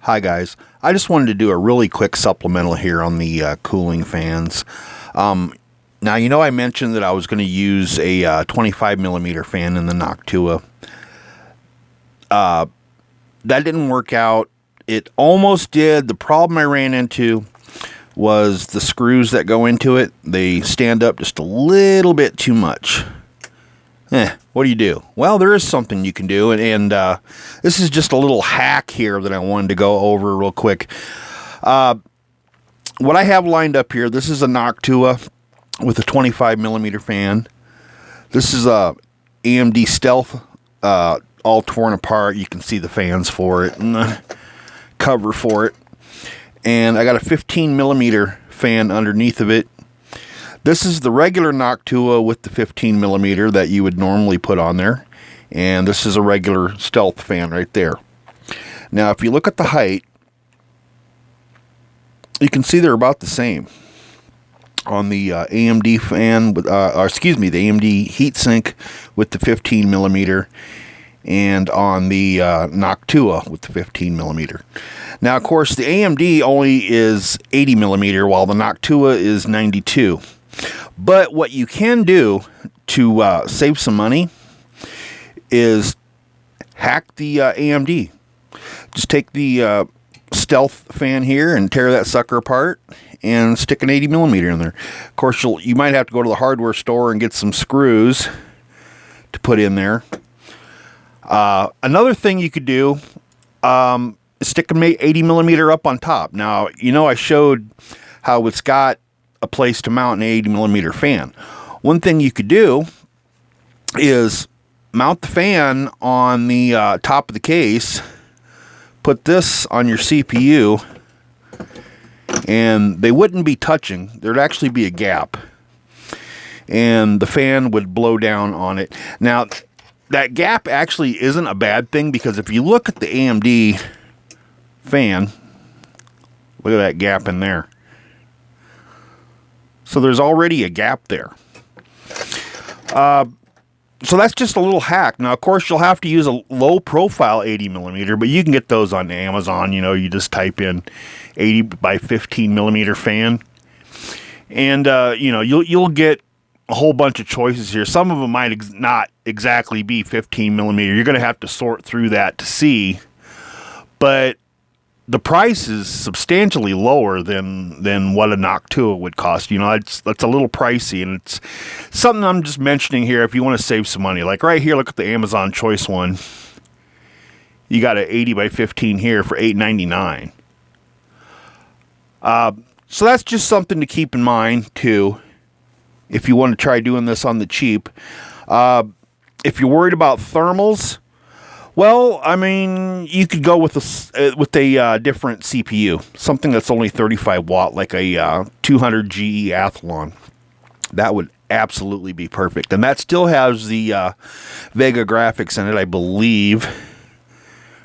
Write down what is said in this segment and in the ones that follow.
Hi guys, I just wanted to do a really quick supplemental here on the cooling fans. Now I mentioned that I was going to use a 25 millimeter fan in the Noctua. That didn't work out. It almost did. The problem I ran into was the screws that go into it. They stand up just a little bit too much. What do? Well, there is something you can do, and this is just a little hack here that I wanted to go over real quick. What I have lined up here, this is a Noctua with a 25 millimeter fan. This is a AMD Stealth, all torn apart. You can see the fans for it and the cover for it. And I got a 15 millimeter fan underneath of it. This is the regular Noctua with the 15 millimeter that you would normally put on there. And this is a regular Stealth fan right there. Now, if you look at the height, you can see they're about the same. On the AMD fan, the AMD heatsink with the 15 millimeter. And on the Noctua with the 15 millimeter. Now, of course, the AMD only is 80 millimeter, while the Noctua is 92. But what you can do to save some money is hack the AMD. Just take the Stealth fan here and tear that sucker apart and stick an 80 millimeter in there. Of course, you might have to go to the hardware store and get some screws to put in there. Another thing you could do is stick an 80 millimeter up on top. Now, I showed how it's got a place to mount an 80 millimeter fan. One thing you could do is mount the fan on the top of the case, put this on your CPU, and they wouldn't be touching. There'd actually be a gap, and the fan would blow down on it. Now, that gap actually isn't a bad thing, because if you look at the AMD fan, look at that gap in there. So there's already a gap there. So that's just a little hack. Now, of course, you'll have to use a low profile 80 millimeter, but you can get those on Amazon. You just type in 80 by 15 millimeter fan. And, you'll get a whole bunch of choices here. Some of them might not exactly be 15 millimeter. You're going to have to sort through that to see. But the price is substantially lower than what a Noctua would cost. That's a little pricey, and it's something I'm just mentioning here if you want to save some money. Like right here, look at the Amazon Choice one. You got an 80 by 15 here for $8.99. So that's just something to keep in mind too, if you want to try doing this on the cheap. If you're worried about thermals, well, you could go with a different CPU, something that's only 35 watt, like a 200 GE Athlon. That would absolutely be perfect, and that still has the Vega graphics in it, I believe.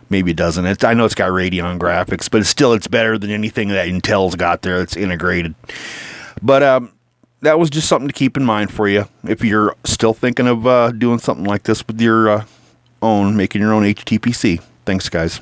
Maybe it doesn't. I know it's got Radeon graphics, but it's better than anything that Intel's got there that's integrated. But that was just something to keep in mind for you if you're still thinking of doing something like this with your making your own HTPC. Thanks, guys.